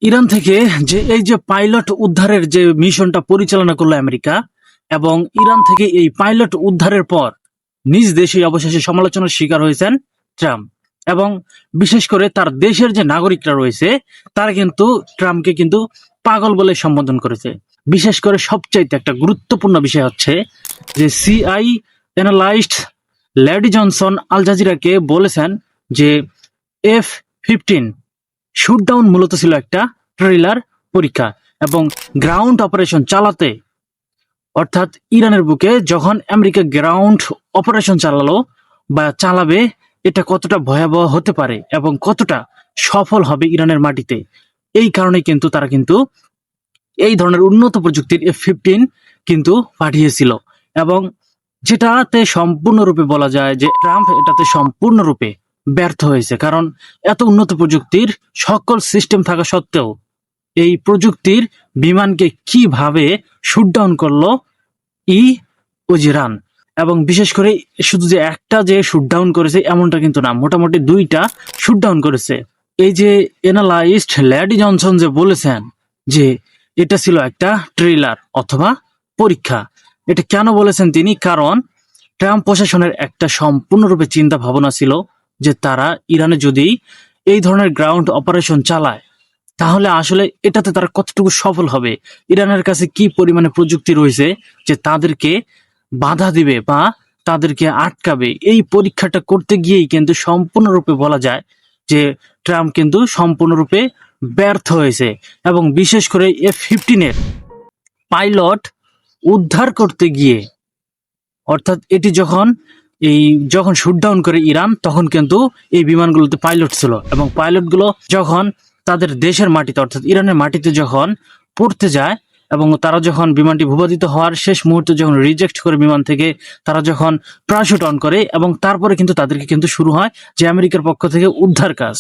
Iran থেকে যে এই যে পাইলট উদ্ধারের যে মিশনটা পরিচালনা করলো আমেরিকা, এবং ইরান থেকে এই পাইলট উদ্ধারের পর নিজ দেশে অবশেষে সমালোচনার শিকার হয়েছেন ট্রাম্প। এবং বিশেষ করে তার দেশের যে নাগরিকরা রয়েছে তারা কিন্তু ট্রাম্পকে কিন্তু পাগল বলে সম্বোধন করেছে। বিশেষ করে সবচাইতে একটা গুরুত্বপূর্ণ বিষয় হচ্ছে যে সিআই অ্যানালাইস্ট ল্যাডি জনসন আল জাজিরাকে বলেছেন যে F-15 শুটডাউন মূলত ছিল একটা ট্রেলার পরীক্ষা, এবং গ্রাউন্ড অপারেশন চালাতে, অর্থাৎ ইরানের বুকে যখন আমেরিকা গ্রাউন্ড অপারেশন চালালো বা চালাবে, এটা কতটা ভয়াবহ হতে পারে এবং কতটা সফল হবে ইরানের মাটিতে, এই কারণে কিন্তু তারা কিন্তু এই ধরনের উন্নত প্রযুক্তির F-15 কিন্তু পাঠিয়েছিল। এবং যেটাতে সম্পূর্ণরূপে বলা যায় যে ট্রাম্প এটাতে সম্পূর্ণরূপে ব্যর্থ হয়েছে, কারণ এত উন্নত প্রযুক্তির সকল সিস্টেম থাকা সত্ত্বেও এই প্রযুক্তির বিমানকে কিভাবে শুটডাউন করলো ইরান। এবং বিশেষ করে শুধু যে একটা যে শুটডাউন করেছে এমনটা কিন্তু না, মোটামুটি দুইটা শুটডাউন করেছে। এই যে এনালাইস্ট ল্যাডি জনসন যে বলেছেন যে এটা ছিল একটা ট্রেলার অথবা পরীক্ষা, এটা কেন বলেছেন তিনি? কারণ ট্রাম্প প্রশাসনের একটা সম্পূর্ণরূপে চিন্তা ভাবনা ছিল যে তারা ইরানে যদি এই ধরনের গ্রাউন্ড অপারেশন চালায় তাহলে আসলে এটাতে তারা কতটুকু সফল হবে, ইরানের কাছে কি পরিমাণে প্রযুক্তি রয়েছে যে তাদেরকে বাধা দিবে বা তাদেরকে আটকাবে। এই পরীক্ষাটা করতে গিয়েই কিন্তু সম্পূর্ণরূপে বলা যায় যে ট্রাম্প কিন্তু সম্পূর্ণরূপে ব্যর্থ হয়েছে। এবং বিশেষ করে F-15 পাইলট উদ্ধার করতে গিয়ে, অর্থাৎ এটি যখন শুটডাউন করে ইরান, তখন কিন্তু এই বিমানগুলোতে পাইলট ছিল, এবং পাইলটগুলো যখন তাদের দেশের মাটিতে অর্থাৎ ইরানের মাটিতে যখন পড়তে যায় এবং তারা যখন বিমানটি ভূপাতিত হওয়ার শেষ মুহূর্তে যখন রিজেক্ট করে বিমান থেকে তারা যখন প্যারাশুট অন করে, এবং তারপরে কিন্তু তাদেরকে কিন্তু শুরু হয় যে আমেরিকার পক্ষ থেকে উদ্ধার কাজ,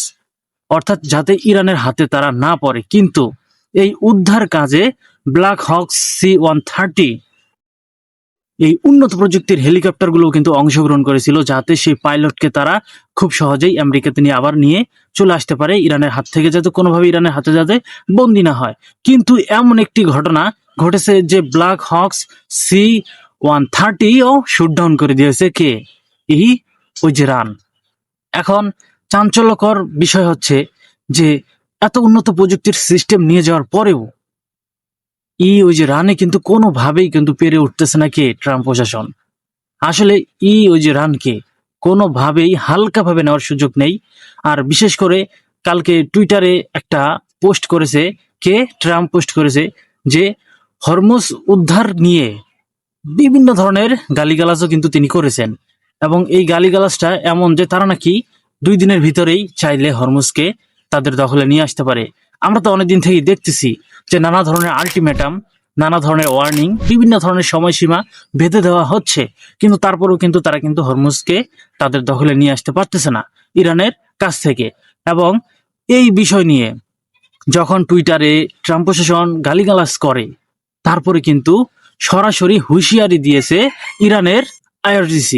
অর্থাৎ যাতে ইরানের হাতে তারা না পড়ে। কিন্তু এই উদ্ধার কাজে ব্ল্যাক হক C-130 এই উন্নত প্রযুক্তির হেলিকপ্টারগুলো কিন্তু অংশগ্রহণ করেছিল, যাতে সেই পাইলটকে তারা খুব সহজেই আমেরিকাতে নিয়ে আবার নিয়ে চলে আসতে পারে, ইরানের হাত থেকে যাতে কোনোভাবে ইরানের হাতে যাতে বন্দী না হয়। কিন্তু এমন একটি ঘটনা ঘটেছে যে ব্ল্যাক হক্স C-130 ও শুটডাউন করে দিয়েছে কে? ইরান। এখন চাঞ্চল্যকর বিষয় হচ্ছে যে এত উন্নত প্রযুক্তির সিস্টেম নিয়ে যাওয়ার পরেও রানে কিন্তু কোনোভাবেই কিন্তু পেরে উঠতেছে না কে? ট্রাম্প প্রশাসন। আসলে রানকে কোনোভাবেই হালকাভাবে নেওয়ার সুযোগ নেই। আর বিশেষ করে কালকে টুইটারে একটা পোস্ট করেছে কে? ট্রাম্প পোস্ট করেছে যে হরমুজ উদ্ধার নিয়ে বিভিন্ন ধরনের গালিগালাজও কিন্তু তিনি করেছেন, এবং এই গালিগালাজটা এমন যে তারা নাকি 2 দিনের ভিতরেই চাইলে হরমুজকে তাদের দখলে নিয়ে আসতে পারে। আমরা তো অনেকদিন থেকেই দেখতেছি যে নানা ধরনের আলটিমেটাম, নানা ধরনের ওয়ার্নিং, বিভিন্ন ধরনের সময়সীমা বেঁধে দেওয়া হচ্ছে, কিন্তু তারপরেও কিন্তু তারা কিন্তু হরমুজকে তাদের দখলে নিয়ে আসতে পারতেছে না ইরানের কাছ থেকে। এবং এই বিষয় নিয়ে যখন টুইটারে ট্রাম্প প্রশাসন গালিগালাজ করে, তারপরে কিন্তু সরাসরি হুঁশিয়ারি দিয়েছে ইরানের IRGC,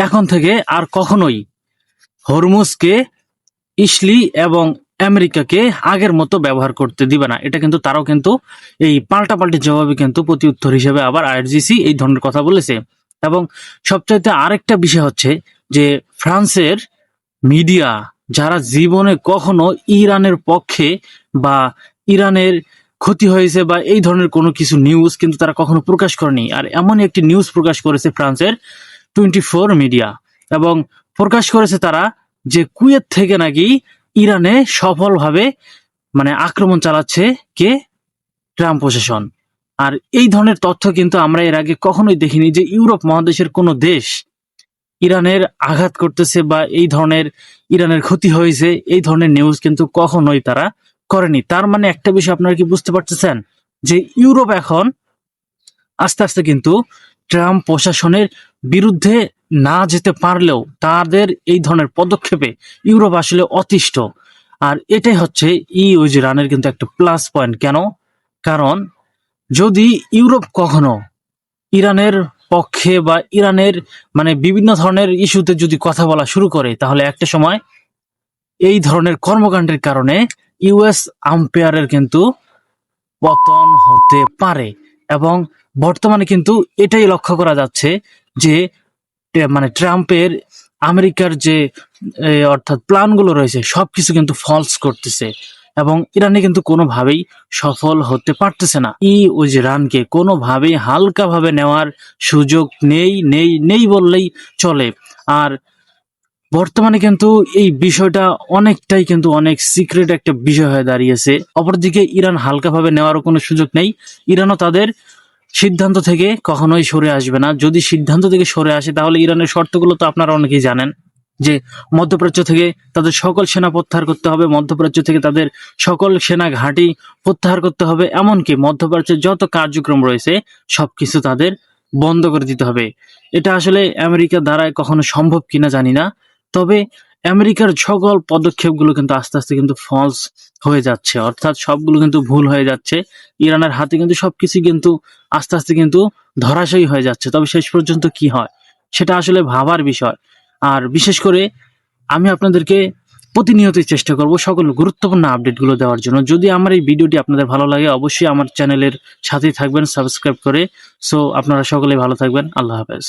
এখন থেকে আর কখনোই হরমুজকে ইসলি এবং আমেরিকাকে আগের মতো ব্যবহার করতে দিবে না। এটা কিন্তু তারাও কিন্তু এই পাল্টাপাল্টি জবাবে কিন্তু প্রতি উত্তর হিসেবে আবার IRGC এই ধরনের কথা বলেছে। এবং সবচাইতে আরেকটা বিষয় হচ্ছে যে ফ্রান্সের মিডিয়া, যারা জীবনে কখনো ইরানের পক্ষে বা ইরানের ক্ষতি হয়েছে বা এই ধরনের কোনো কিছু নিউজ কিন্তু তারা কখনো প্রকাশ করেনি, আর এমনই একটি নিউজ প্রকাশ করেছে ফ্রান্সের 24 মিডিয়া, এবং প্রকাশ করেছে তারা যে কুয়েত থেকে নাকি ইরানে সফলভাবে আক্রমণ চালাচ্ছে কে? ট্রাম্প প্রশাসন। আর এই ধরনের তথ্য কিন্তু আমরা এর আগে কখনোই দেখিনি যে ইউরোপ মহাদেশের কোনো দেশ ইরানের আঘাত করতেছে বা এই ধরনের ইরানের ক্ষতি হয়েছে, এই ধরনের নিউজ কিন্তু কখনোই তারা করেনি। তার মানে একটা বিষয় আপনারা কি বুঝতে পারতেছেন যে ইউরোপ এখন আস্তে আস্তে কিন্তু ট্রাম্প প্রশাসনের বিরুদ্ধে না যেতে পারলেও তাদের এই ধরনের পদক্ষেপে ইউরোপ আসলে অতিষ্ঠ। আর এটাই হচ্ছে রানের কিন্তু একটা প্লাস পয়েন্ট। কেন? কারণ যদি ইউরোপ কখনো ইরানের পক্ষে বা ইরানের বিভিন্ন ধরনের ইস্যুতে যদি কথা বলা শুরু করে, তাহলে একটা সময় এই ধরনের কর্মকাণ্ডের কারণে ইউএস আম্পায়ারের কিন্তু পতন হতে পারে। এবং বর্তমানে কিন্তু এটাই লক্ষ্য করা যাচ্ছে যে মানে ট্রাম্পের আমেরিকার যে অর্থাৎ প্ল্যানগুলো রয়েছে সবকিছু কিন্তু ফলস করতেছে এবং ইরানে কিন্তু কোনোভাবেই সফল হতে পারতেছে না। ওই যে রানকে কোনোভাবেই হালকাভাবে নেওয়ার সুযোগ নেই নেই নেই বললেই চলে। আর বর্তমানে কিন্তু এই বিষয়টা অনেকটাই কিন্তু অনেক সিক্রেট একটা বিষয় হয়ে দাঁড়িয়েছে। অপরদিকে ইরান হালকাভাবে নেওয়ারও কোনো সুযোগ নেই। ইরানও তাদের সিদ্ধান্ত থেকে কখনোই সরে আসবে না। যদি সিদ্ধান্ত থেকে সরে আসে তাহলে ইরানের শর্তগুলো তো আপনারা অনেকেই জানেন, যে মধ্যপ্রাচ্য থেকে তাদের সকল সেনা প্রত্যাহার করতে হবে, মধ্যপ্রাচ্য থেকে তাদের সকল সেনা ঘাঁটি প্রত্যাহার করতে হবে, এমনকি মধ্যপ্রাচ্যের যত কার্যক্রম রয়েছে সবকিছু তাদের বন্ধ করে দিতে হবে। এটা আসলে আমেরিকার দ্বারা কখনো সম্ভব কিনা জানি না, তবে আমেরিকার সকল পদক্ষেপগুলো কিন্তু আস্তে আস্তে কিন্তু ফলস হয়ে যাচ্ছে, অর্থাৎ সবগুলো কিন্তু ভুল হয়ে যাচ্ছে। ইরানের হাতে কিন্তু সবকিছু কিন্তু আস্তে আস্তে কিন্তু ধরাশায়ী হয়ে যাচ্ছে। তবে শেষ পর্যন্ত কি হয় সেটা আসলে ভাবার বিষয়। আর বিশেষ করে আমি আপনাদেরকে প্রতিনিয়তই চেষ্টা করব সকল গুরুত্বপূর্ণ আপডেটগুলো দেওয়ার জন্য। যদি আমার এই ভিডিওটি আপনাদের ভালো লাগে অবশ্যই আমার চ্যানেলের সাথেই থাকবেন সাবস্ক্রাইব করে। সো আপনারা সকলেই ভালো থাকবেন। আল্লাহ হাফেজ।